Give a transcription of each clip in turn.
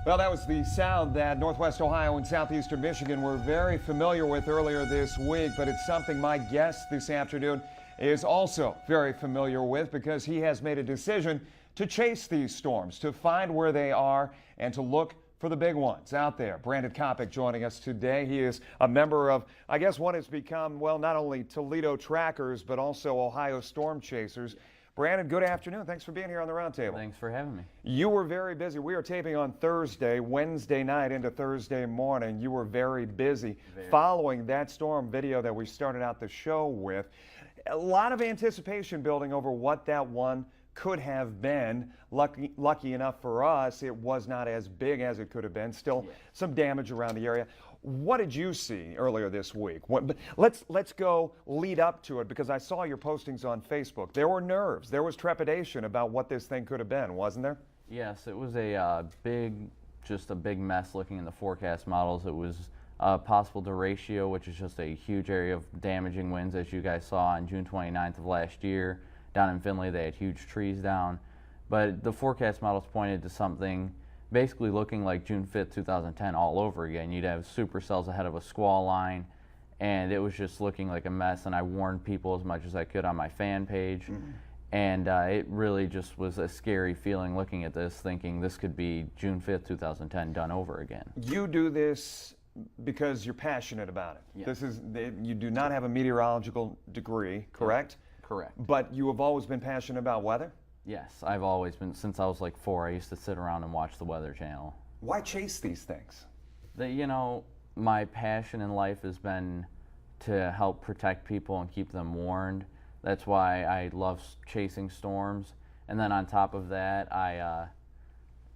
Well, that was the sound that Northwest Ohio and Southeastern Michigan were very familiar with earlier this week, but it's something my guest this afternoon is also very familiar with because he has made a decision to chase these storms, to find where they are, and to look for the big ones out there. Brandon Kopic joining us today. He is a member of, I guess, what has become, well, not only Toledo Trackers, but also Ohio Storm Chasers. Brandon, good afternoon. Thanks for being here on the Roundtable. Thanks for having me. You were very busy. We are taping on Thursday, Wednesday night into Thursday morning. You were very busy following that storm video that we started out the show with. A lot of anticipation building over what that one could have been. Lucky enough for us, it was not as big as it could have been. Still some damage around the area. What did you see earlier this week? Let's go lead up to it, because I saw your postings on Facebook. There were nerves. There was trepidation about what this thing could have been, wasn't there? Yes, it was a just a big mess looking in the forecast models. It was possible derecho, which is just a huge area of damaging winds, as you guys saw on June 29th of last year. Down in Findlay, they had huge trees down. But the forecast models pointed to something basically looking like June 5th, 2010 all over again. You'd have supercells ahead of a squall line, and it was just looking like a mess, and I warned people as much as I could on my fan page. And it really just was a scary feeling looking at this, thinking this could be June 5th, 2010 done over again. You do this because you're passionate about it. Yes. You do not have a meteorological degree, correct? Correct. But you have always been passionate about weather? Yes, I've always been, since I was like 4, I used to sit around and watch the Weather Channel. Why chase these things? My passion in life has been to help protect people and keep them warned. That's why I love chasing storms. And then on top of that,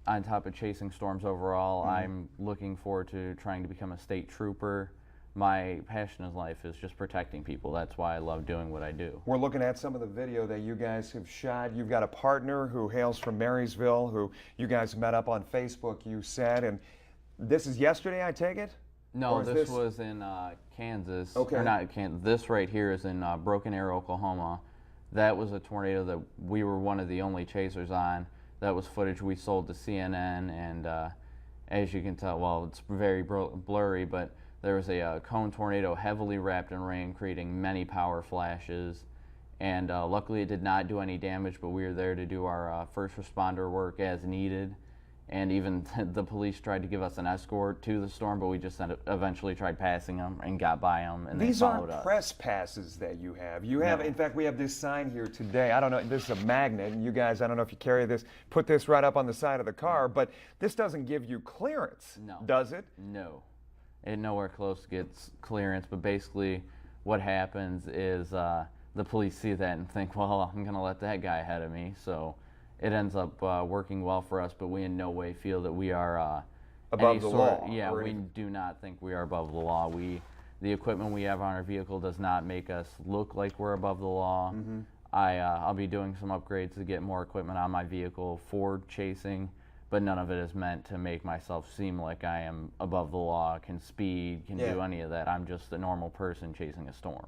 on top of chasing storms overall, I'm looking forward to trying to become a state trooper. My passion in life is just protecting people. That's why I love doing what I do. We're looking at some of the video that you guys have shot. You've got a partner who hails from Marysville, who you guys met up on Facebook, you said, and this is yesterday, I take it? No, this was in Kansas. Okay. Or not Kansas. This right here is in Broken Arrow, Oklahoma. That was a tornado that we were one of the only chasers on. That was footage we sold to CNN, and as you can tell, well, it's very blurry, but there was a cone tornado heavily wrapped in rain, creating many power flashes. And luckily it did not do any damage, but we were there to do our first responder work as needed. And even the police tried to give us an escort to the storm, but we just eventually tried passing them and got by them, and These they followed us. aren't press passes that you have. You have, in fact, we have this sign here today. I don't know, this is a magnet, and you guys, I don't know if you carry this, put this right up on the side of the car, but this doesn't give you clearance, does it? No. It nowhere close gets clearance, but basically what happens is the police see that and think, well, I'm going to let that guy ahead of me. So it ends up working well for us, but we in no way feel that we are above the law. Yeah, we do not think we are above the law. The equipment we have on our vehicle does not make us look like we're above the law. I'll be doing some upgrades to get more equipment on my vehicle for chasing, but none of it is meant to make myself seem like I am above the law, can speed, can do any of that. I'm just a normal person chasing a storm.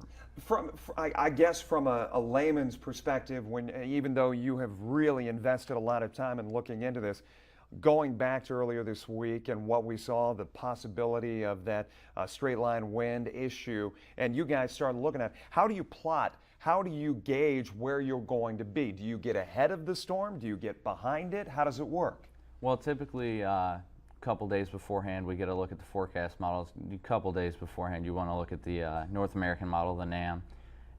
I guess from a layman's perspective, even though you have really invested a lot of time in looking into this, going back to earlier this week and what we saw, the possibility of that straight line wind issue, and you guys started looking at, how do you plot? How do you gauge where you're going to be? Do you get ahead of the storm? Do you get behind it? How does it work? Well, typically a couple days beforehand we get a look at the forecast models. A couple days beforehand you want to look at the North American model, the NAM,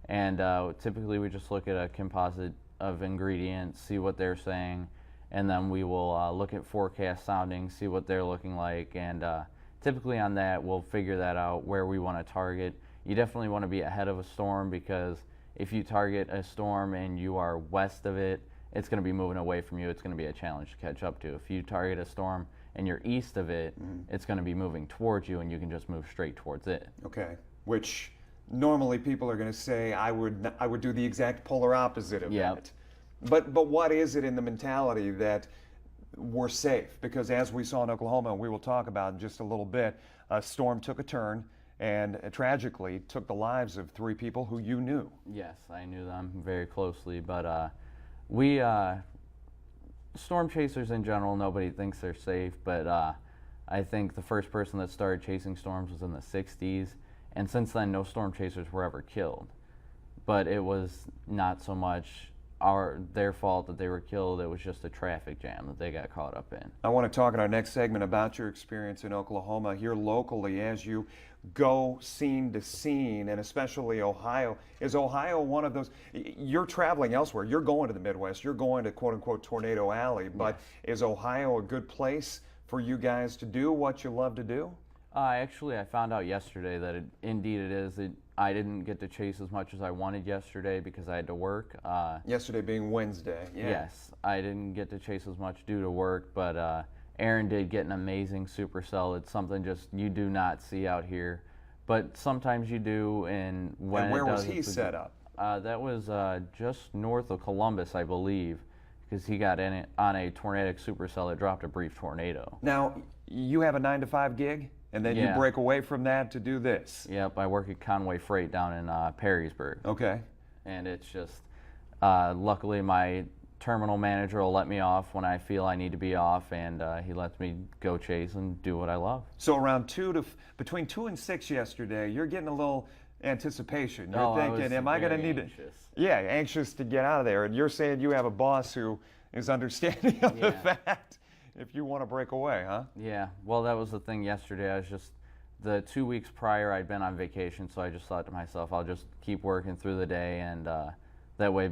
and typically we just look at a composite of ingredients, see what they're saying, and then we will look at forecast soundings, see what they're looking like, and typically on that we'll figure that out where we want to target. You definitely want to be ahead of a storm, because if you target a storm and you are west of it, it's going to be moving away from you. It's going to be a challenge to catch up to. If you target a storm and you're east of it, it's going to be moving towards you, and you can just move straight towards it. Okay, which normally people are going to say I would do the exact polar opposite of that. But what is it in the mentality that we're safe? Because as we saw in Oklahoma, and we will talk about in just a little bit, a storm took a turn and tragically took the lives of 3 people who you knew. Yes, I knew them very closely, but we storm chasers in general, nobody thinks they're safe, but I think the first person that started chasing storms was in the 60s, and since then no storm chasers were ever killed. But it was not so much their fault that they were killed, it was just a traffic jam that they got caught up in. I want to talk in our next segment about your experience in Oklahoma here locally as you go scene to scene, and especially Ohio. Is Ohio one of those, you're traveling elsewhere, you're going to the Midwest, you're going to quote unquote Tornado Alley, but is Ohio a good place for you guys to do what you love to do? Actually, I found out yesterday that indeed it is. I didn't get to chase as much as I wanted yesterday because I had to work. Yesterday being Wednesday, yeah. Yes, I didn't get to chase as much due to work, but Aaron did get an amazing supercell. It's something just you do not see out here, but sometimes you do. And where was he set up? That was just north of Columbus, I believe, because he got in it on a tornadic supercell that dropped a brief tornado. Now, you have a 9-to-5 gig? And then you break away from that to do this. Yep, I work at Conway Freight down in Perrysburg. Okay. And it's just, luckily my terminal manager will let me off when I feel I need to be off, and he lets me go chase and do what I love. So around between 2 and 6 yesterday, you're getting a little anticipation. You're thinking, am I going to need to? Yeah, anxious to get out of there. And you're saying you have a boss who is understanding of the fact if you want to break away, huh? Yeah, well, that was the thing yesterday. I was just, the 2 weeks prior, I'd been on vacation, so I just thought to myself, I'll just keep working through the day, and that way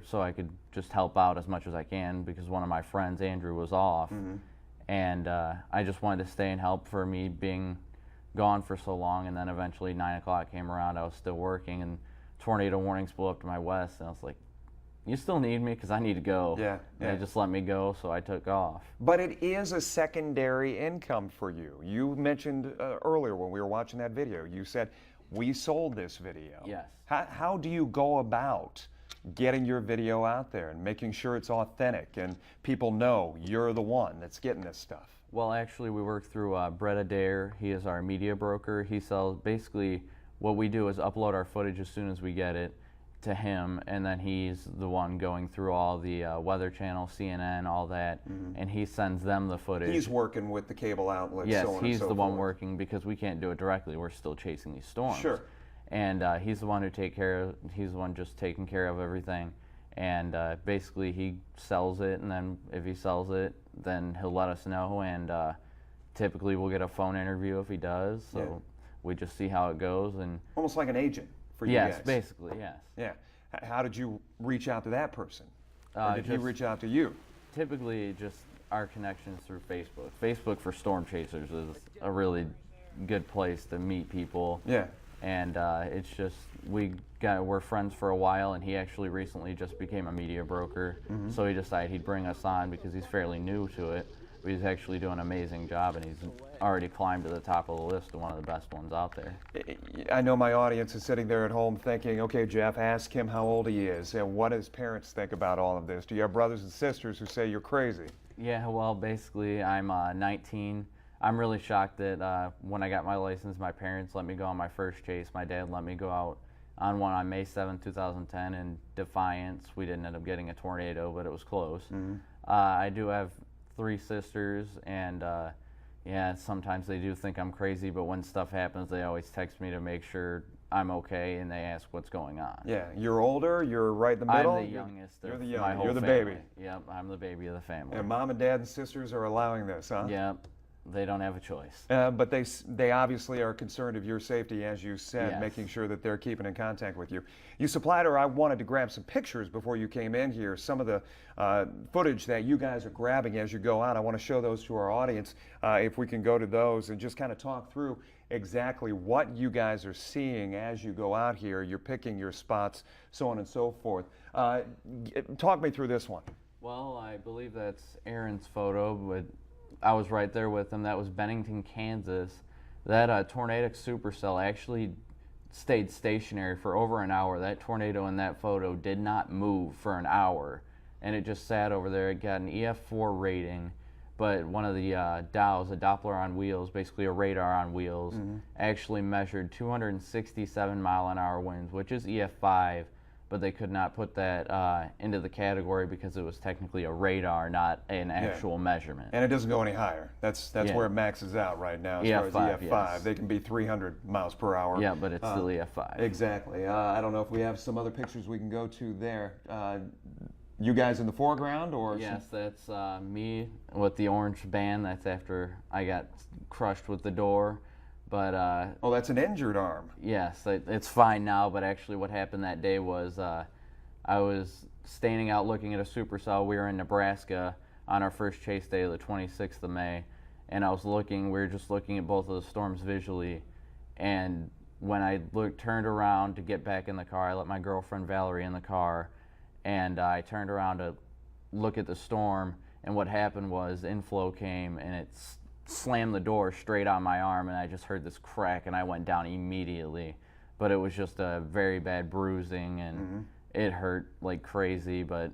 so I could just help out as much as I can, because one of my friends, Andrew, was off, and I just wanted to stay and help for me being gone for so long, and then eventually 9 o'clock came around, I was still working, and tornado warnings blew up to my west, and I was like, you still need me because I need to go. Yeah. They just let me go, so I took off. But it is a secondary income for you. You mentioned earlier when we were watching that video, you said, we sold this video. Yes. How do you go about getting your video out there and making sure it's authentic and people know you're the one that's getting this stuff? Well, actually, we work through Brett Adair. He is our media broker. He sells, basically, what we do is upload our footage as soon as we get it to him, and then he's the one going through all the Weather Channel, CNN, all that, and he sends them the footage. He's working with the cable outlets, yes, so on and so he's the forth. one working, because we can't do it directly. We're still chasing these storms. Sure. And he's the one he's the one just taking care of everything, and basically he sells it, and then if he sells it, then he'll let us know, and typically we'll get a phone interview if he does, so we just see how it goes. And almost like an agent for you guys. Yes, basically, yes. Yeah. How did you reach out to that person? Or did he reach out to you? Typically, just our connections through Facebook. Facebook for storm chasers is a really good place to meet people. Yeah. And it's just, we're friends for a while, and he actually recently just became a media broker. So he decided he'd bring us on because he's fairly new to it. But he's actually doing an amazing job, and he's already climbed to the top of the list of one of the best ones out there. I know my audience is sitting there at home thinking, okay, Jeff, ask him how old he is and what his parents think about all of this. Do you have brothers and sisters who say you're crazy? Yeah, well, basically, I'm 19. I'm really shocked that when I got my license, my parents let me go on my first chase. My dad let me go out on one on May 7, 2010 in Defiance. We didn't end up getting a tornado, but it was close. I do have 3 sisters, and yeah, sometimes they do think I'm crazy, but when stuff happens, they always text me to make sure I'm okay, and they ask what's going on. Yeah, you're older, you're right in the middle. I'm the youngest of you're my whole You're the family. baby. Yep, I'm the baby of the family. And mom and dad and sisters are allowing this, huh? Yep, they don't have a choice. But they obviously are concerned of your safety, as you said, Yes. making sure that they're keeping in contact with you. You supplied her, I wanted to grab some pictures before you came in here, some of the footage that you guys are grabbing as you go out. I want to show those to our audience, if we can go to those and just kind of talk through exactly what you guys are seeing as you go out here. You're picking your spots, so on and so forth. Talk me through this one. Well, I believe that's Aaron's photo. I was right there with him. That was Bennington, Kansas. That tornadic supercell actually stayed stationary for over an hour. That tornado in that photo did not move for an hour, and it just sat over there. It got an EF4 rating, but one of the DOWs, a Doppler on wheels, basically a radar on wheels, actually measured 267 mile-an-hour winds, which is EF5, but they could not put that into the category because it was technically a radar, not an actual measurement. And it doesn't go any higher. That's Yeah. where it maxes out right now as EF5, far as EF5. yes. They can be 300 miles per hour. Yeah, but it's still EF5. Exactly. I don't know if we have some other pictures we can go to there. You guys in the foreground, or Yes, that's me with the orange band. That's after I got crushed with the door. But oh, that's an injured arm. yes, it's fine now. But actually, what happened that day was I was standing out looking at a supercell. We were in Nebraska on our first chase day, the 26th of May, and I was looking. We were just looking at both of the storms visually, and when I turned around to get back in the car, I let my girlfriend Valerie in the car, and I turned around to look at the storm. And what happened was inflow came, and it slammed the door straight on my arm, and I just heard this crack, and I went down immediately. But it was just a very bad bruising, and it hurt like crazy. But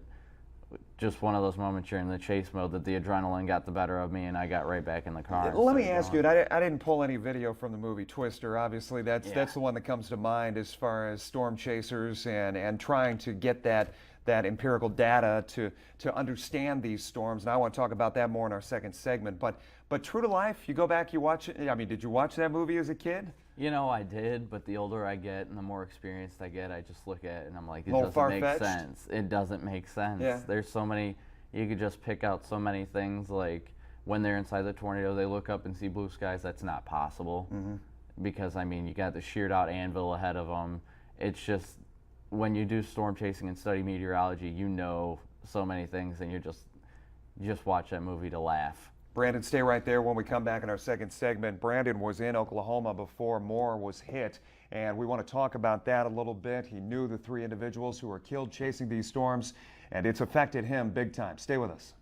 just one of those moments you're in the chase mode that the adrenaline got the better of me, and I got right back in the car. and Let me started ask going. you, I didn't pull any video from the movie Twister. Obviously, that's the one that comes to mind as far as storm chasers and trying to get that empirical data to understand these storms. And I want to talk about that more in our second segment. But true to life, you go back, you watch it. I mean, did you watch that movie as a kid? You know, I did, but the older I get and the more experienced I get, I just look at it and I'm like, it Little doesn't make far-fetched? sense. It doesn't make sense. Yeah. There's so many, you could just pick out so many things, like when they're inside the tornado, they look up and see blue skies. That's not possible. Because, I mean, you got the sheared out anvil ahead of them. It's just, when you do storm chasing and study meteorology, you know so many things, and you just watch that movie to laugh. Brandon, stay right there. When we come back in our second segment, Brandon was in Oklahoma before Moore was hit, and we want to talk about that a little bit. He knew the three individuals who were killed chasing these storms, and it's affected him big time. Stay with us.